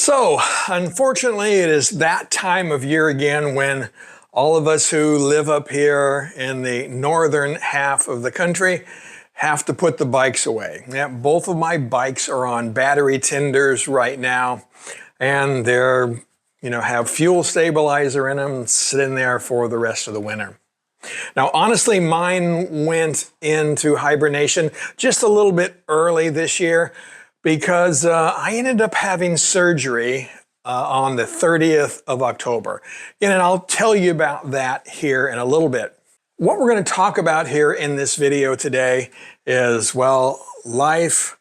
So, unfortunately, it is that time of year again when all of us who live up here in the northern half of the country have to put the bikes away. Yeah, both of my bikes are on battery tenders right now, and they're, have fuel stabilizer in them, sitting there for the rest of the winter. Now, honestly, mine went into hibernation just a little bit early this year because I ended up having surgery on the 30th of October. And I'll tell you about that here in a little bit. What we're going to talk about here in this video today is, well, life,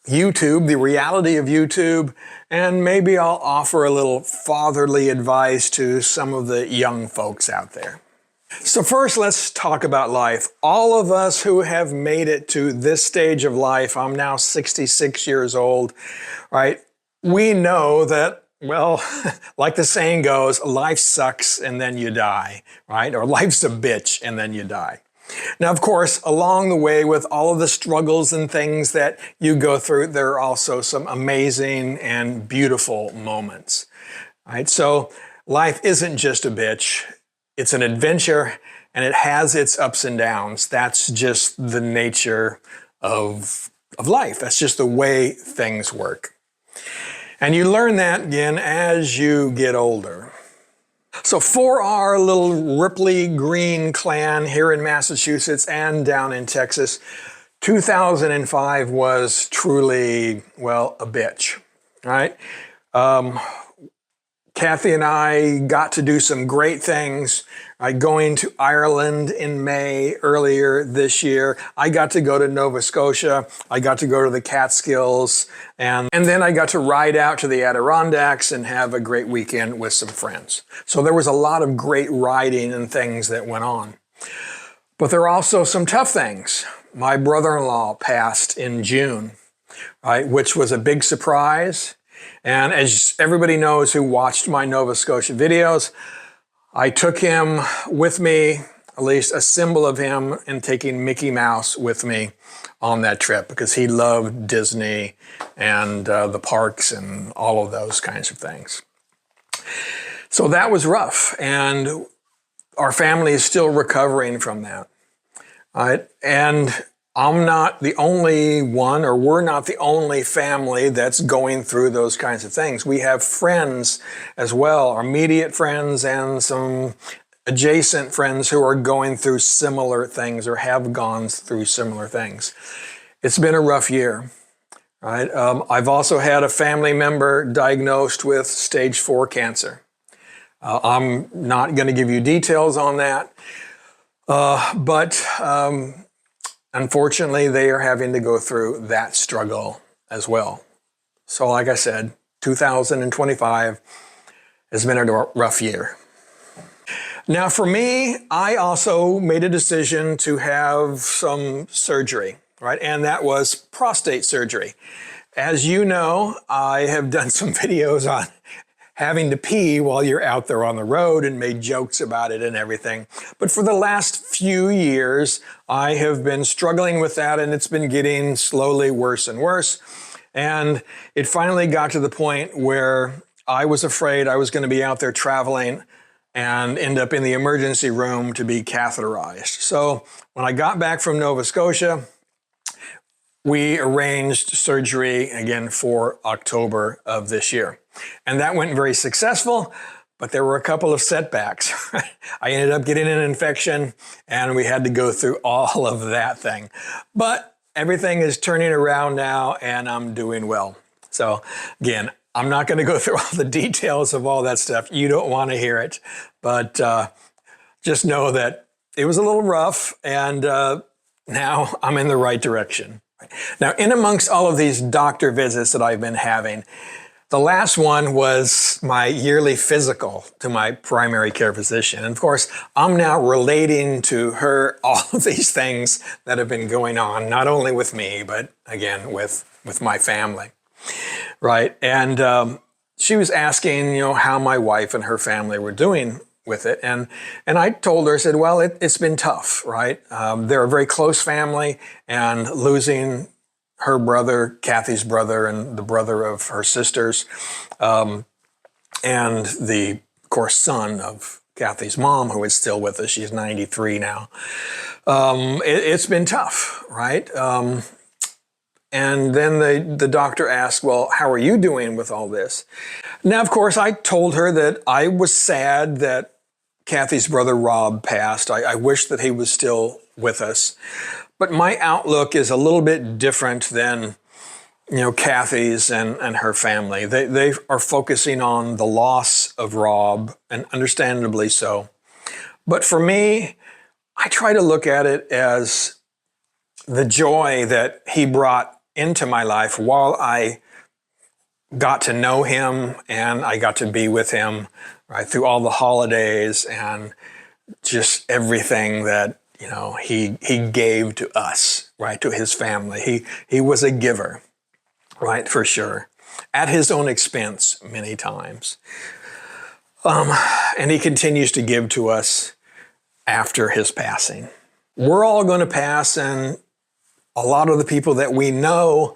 YouTube, the reality of YouTube, and maybe I'll offer a little fatherly advice to some of the young folks out there. So first, let's talk about life. All of us who have made it to this stage of life, I'm now 66 years old, right? We know that, well, like the saying goes, life sucks and then you die, right? Or life's a bitch and then you die. Now, of course, along the way with all of the struggles and things that you go through, there are also some amazing and beautiful moments, right? So life isn't just a bitch. It's an adventure, and it has its ups and downs. That's just the nature of life. That's just the way things work. And you learn that, again, as you get older. So for our little Ripley Greene clan here in Massachusetts and down in Texas, 2005 was truly, well, a bitch, right? Kathy and I got to do some great things. Going to Ireland in May earlier this year. I got to go to Nova Scotia. I got to go to the Catskills. And then I got to ride out to the Adirondacks and have a great weekend with some friends. So there was a lot of great riding and things that went on. But there are also some tough things. My brother-in-law passed in June, right, which was a big surprise. And as everybody knows who watched my Nova Scotia videos, I took him with me, at least a symbol of him, and taking Mickey Mouse with me on that trip because he loved Disney and the parks and all of those kinds of things. So that was rough, and our family is still recovering from that. Right? And I'm not the only one, or we're not the only family that's going through those kinds of things. We have friends as well, our immediate friends and some adjacent friends who are going through similar things or have gone through similar things. It's been a rough year, right? I've also had a family member diagnosed with stage 4 cancer. I'm not going to give you details on that, but unfortunately, they are having to go through that struggle as well. So like I said, 2025 has been a rough year. Now for me, I also made a decision to have some surgery, right? And that was prostate surgery. As you know, I have done some videos on having to pee while you're out there on the road and made jokes about it and everything. But for the last few years, I have been struggling with that, and it's been getting slowly worse and worse. And it finally got to the point where I was afraid I was going to be out there traveling and end up in the emergency room to be catheterized. So when I got back from Nova Scotia, we arranged surgery again for October of this year. And that went very successful, but there were a couple of setbacks. I ended up getting an infection, and we had to go through all of that thing. But everything is turning around now, and I'm doing well. So again, I'm not going to go through all the details of all that stuff. You don't want to hear it. But just know that it was a little rough, and now I'm in the right direction. Now, in amongst all of these doctor visits that I've been having, the last one was my yearly physical to my primary care physician. And of course, I'm now relating to her all of these things that have been going on, not only with me, but again, with my family, right? And she was asking, how my wife and her family were doing with it. And I told her, I said, well, it's been tough, right? They're a very close family, and losing her brother, Kathy's brother, and the brother of her sisters, and the, of course, son of Kathy's mom, who is still with us. She's 93 now. It's been tough, right? And then the doctor asked, well, how are you doing with all this? Now, of course, I told her that I was sad that Kathy's brother Rob passed. I wish that he was still with us. But my outlook is a little bit different than, Kathy's and her family. They are focusing on the loss of Rob, and understandably so. But for me, I try to look at it as the joy that he brought into my life while I got to know him and I got to be with him, right, through all the holidays and just everything that, he gave to us, right, to his family. He was a giver, right, for sure, at his own expense many times. And he continues to give to us after his passing. We're all going to pass, and a lot of the people that we know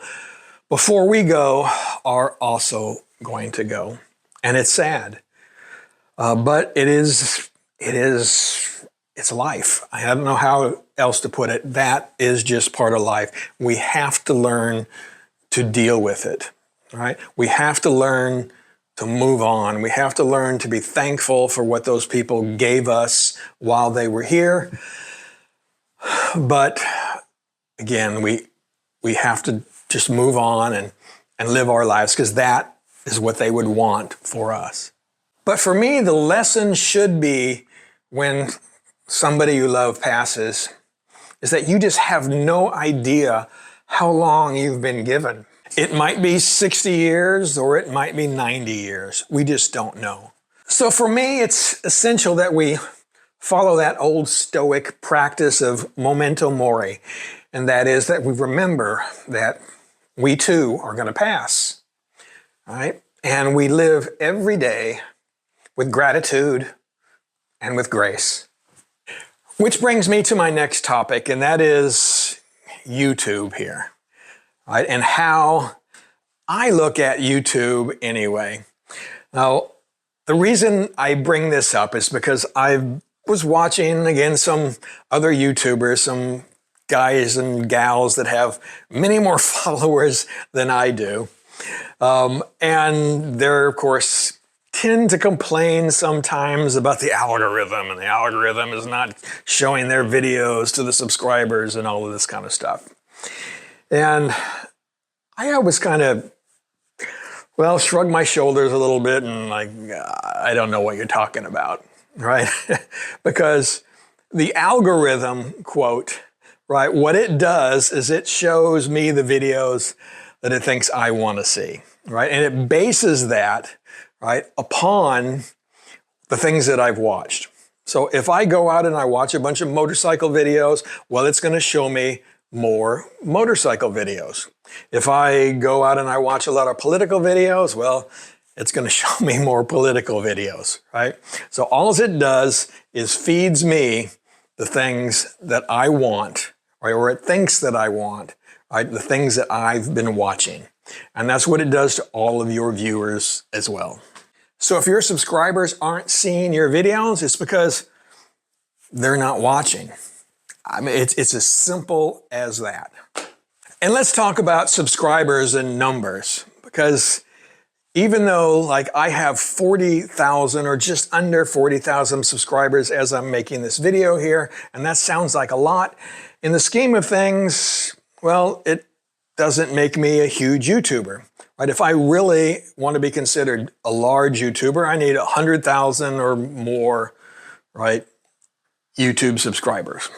before we go are also going to go. And it's sad. But it's life. I don't know how else to put it. That is just part of life. We have to learn to deal with it, right? We have to learn to move on. We have to learn to be thankful for what those people gave us while they were here. But again, we have to just move on and live our lives, because that is what they would want for us. But for me, the lesson should be, when somebody you love passes, is that you just have no idea how long you've been given. It might be 60 years or it might be 90 years. We just don't know. So for me, it's essential that we follow that old Stoic practice of memento mori. And that is that we remember that we too are going to pass, right? And we live every day with gratitude and with grace. Which brings me to my next topic, and that is YouTube here, right? And how I look at YouTube anyway. Now, the reason I bring this up is because I was watching, again, some other YouTubers, some guys and gals that have many more followers than I do. And they're, of course, tend to complain sometimes about the algorithm, and the algorithm is not showing their videos to the subscribers and all of this kind of stuff. And I always kind of, shrug my shoulders a little bit and I don't know what you're talking about, right? Because the algorithm, quote, right, what it does is it shows me the videos that it thinks I want to see, right? And it bases that, right, upon the things that I've watched. So if I go out and I watch a bunch of motorcycle videos, well, it's going to show me more motorcycle videos. If I go out and I watch a lot of political videos, well, it's going to show me more political videos, right? So all it does is feeds me the things that I want, right, or it thinks that I want, right, the things that I've been watching. And that's what it does to all of your viewers as well. So if your subscribers aren't seeing your videos, it's because they're not watching. I mean, it's as simple as that. And let's talk about subscribers and numbers, because even though I have 40,000 or just under 40,000 subscribers as I'm making this video here, and that sounds like a lot, in the scheme of things, well, it doesn't make me a huge YouTuber, right? If I really want to be considered a large YouTuber, I need 100,000 or more, right, YouTube subscribers.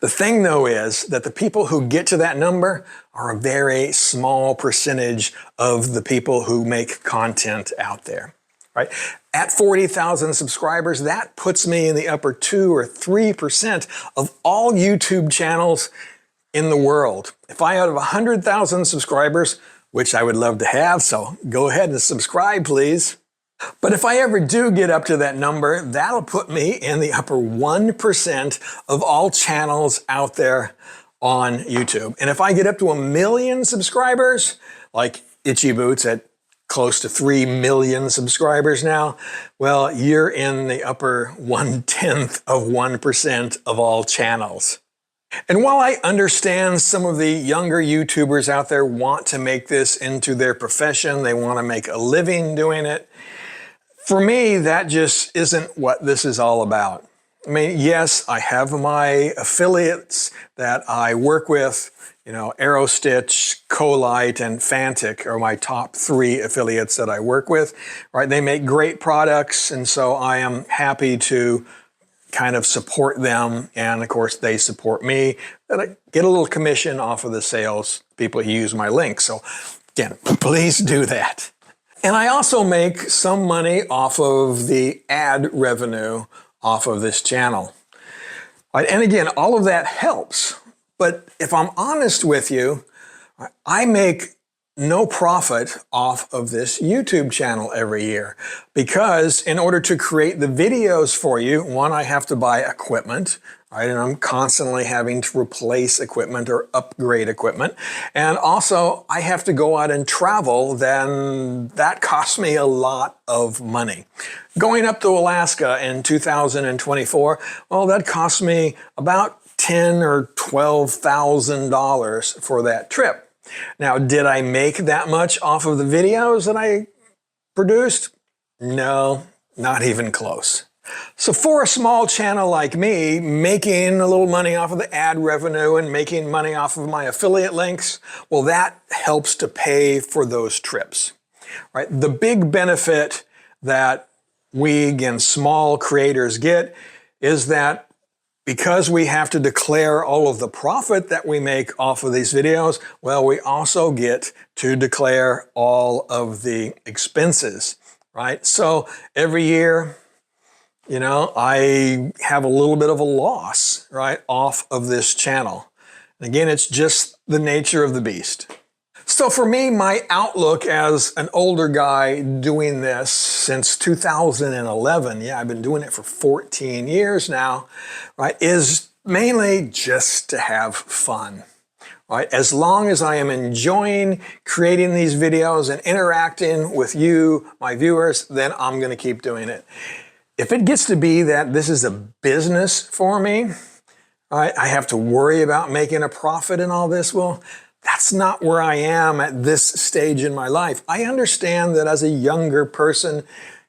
The thing, though, is that the people who get to that number are a very small percentage of the people who make content out there, right? At 40,000 subscribers, that puts me in the upper 2 or 3% of all YouTube channels in the world. If I have 100,000 subscribers, which I would love to have, so go ahead and subscribe, please. But if I ever do get up to that number, that'll put me in the upper 1% of all channels out there on YouTube. And if I get up to 1 million subscribers, like Itchy Boots at close to 3 million subscribers now, well, you're in the upper 1/10 of 1% of all channels. And while I understand some of the younger YouTubers out there want to make this into their profession, they want to make a living doing it, for me, that just isn't what this is all about. I mean, yes, I have my affiliates that I work with. You know, AEROSTICH, Colite, and FANTTIK are my top 3 affiliates that I work with, right? They make great products, and so I am happy to kind of support them, and of course they support me, that I get a little commission off of the sales people who use my link. So again, please do that. And I also make some money off of the ad revenue off of this channel. Right? And again, all of that helps. But if I'm honest with you, I make no profit off of this YouTube channel every year, because in order to create the videos for you, one, I have to buy equipment, right? And I'm constantly having to replace equipment or upgrade equipment. And also I have to go out and travel, then that costs me a lot of money. Going up to Alaska in 2024, well, that cost me about $10,000 or $12,000 for that trip. Now, did I make that much off of the videos that I produced? No, not even close. So for a small channel like me, making a little money off of the ad revenue and making money off of my affiliate links, well, that helps to pay for those trips, right? The big benefit that we, again, small creators get is that because we have to declare all of the profit that we make off of these videos, well, we also get to declare all of the expenses, right? So every year, you know, I have a little bit of a loss, right, off of this channel. And again, it's just the nature of the beast. So for me, my outlook as an older guy doing this since 2011, yeah, I've been doing it for 14 years now, right, is mainly just to have fun, right? As long as I am enjoying creating these videos and interacting with you, my viewers, then I'm going to keep doing it. If it gets to be that this is a business for me, right, I have to worry about making a profit and all this, well, that's not where I am at this stage in my life. I understand that as a younger person,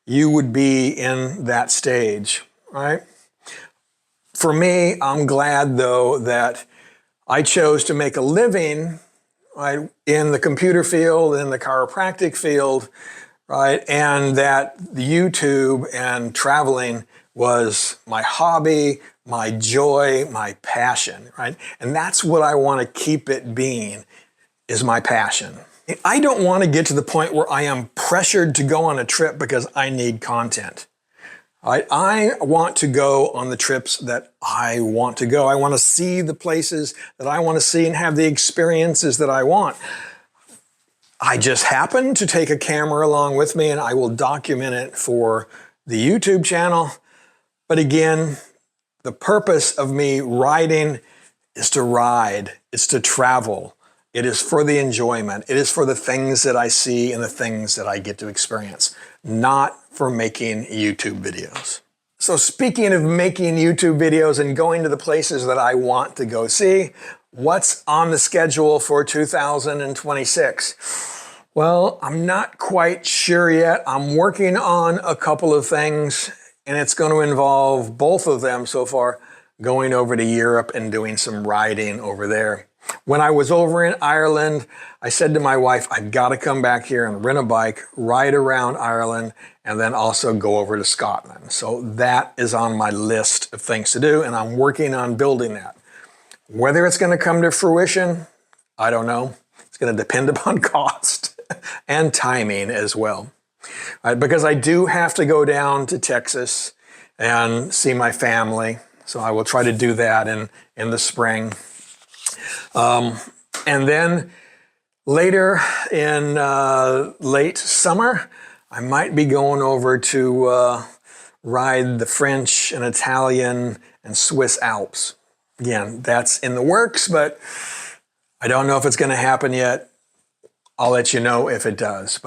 you would be in that stage, right? For me, I'm glad though that I chose to make a living, right, in the computer field, in the chiropractic field, right, and that YouTube and traveling was my hobby, my joy, my passion, right? And that's what I want to keep it being, is my passion. I don't want to get to the point where I am pressured to go on a trip because I need content, right? I want to go on the trips that I want to go. I want to see the places that I want to see and have the experiences that I want. I just happen to take a camera along with me and I will document it for the YouTube channel. But again, the purpose of me riding is to ride, it's to travel. It is for the enjoyment. It is for the things that I see and the things that I get to experience, not for making YouTube videos. So speaking of making YouTube videos and going to the places that I want to go see, what's on the schedule for 2026? Well, I'm not quite sure yet. I'm working on a couple of things, and it's going to involve both of them so far, going over to Europe and doing some riding over there. When I was over in Ireland, I said to my wife, I've got to come back here and rent a bike, ride around Ireland, and then also go over to Scotland. So that is on my list of things to do, and I'm working on building that. Whether it's going to come to fruition, I don't know. It's going to depend upon cost and timing as well. Right, because I do have to go down to Texas and see my family. So I will try to do that in the spring. And then later in late summer, I might be going over to ride the French and Italian and Swiss Alps. Again, that's in the works, but I don't know if it's going to happen yet. I'll let you know if it does.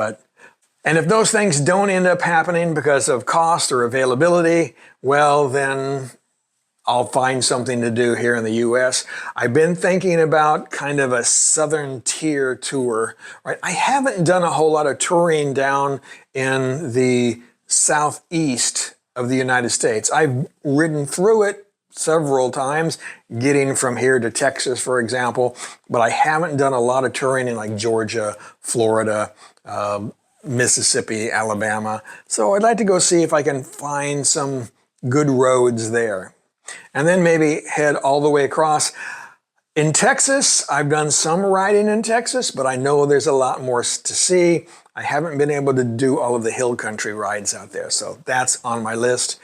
And if those things don't end up happening because of cost or availability, well, then I'll find something to do here in the US. I've been thinking about kind of a southern tier tour, right? I haven't done a whole lot of touring down in the southeast of the United States. I've ridden through it several times, getting from here to Texas, for example, but I haven't done a lot of touring in like Georgia, Florida, Mississippi, Alabama. So I'd like to go see if I can find some good roads there. And then maybe head all the way across. In Texas, I've done some riding in Texas, but I know there's a lot more to see. I haven't been able to do all of the hill country rides out there, so that's on my list.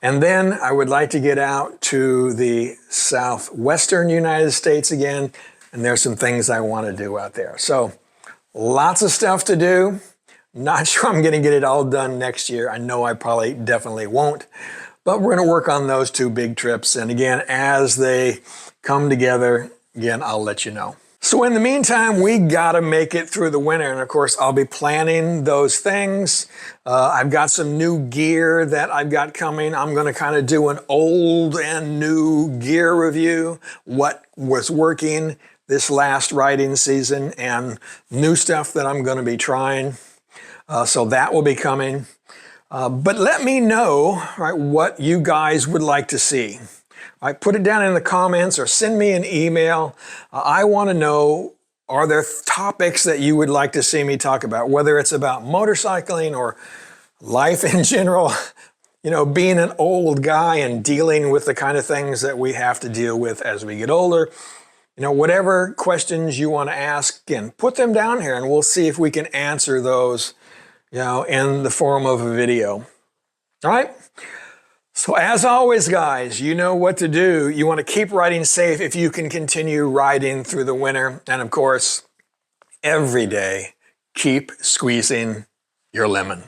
And then I would like to get out to the southwestern United States again, and there's some things I want to do out there. So lots of stuff to do. Not sure I'm going to get it all done next year. I know I probably definitely won't. But we're going to work on those two big trips. And again, as they come together, again, I'll let you know. So in the meantime, we got to make it through the winter. And of course, I'll be planning those things. I've got some new gear that I've got coming. I'm going to kind of do an old and new gear review. What was working this last riding season and new stuff that I'm going to be trying. So that will be coming. But let me know, right, what you guys would like to see. Right, put it down in the comments or send me an email. I want to know, are there topics that you would like to see me talk about, whether it's about motorcycling or life in general, you know, being an old guy and dealing with the kind of things that we have to deal with as we get older. You know, whatever questions you want to ask, again, put them down here and we'll see if we can answer those, you know, in the form of a video. All right? So as always, guys, you know what to do. You want to keep riding safe if you can continue riding through the winter. And of course, every day, keep squeezing your lemon.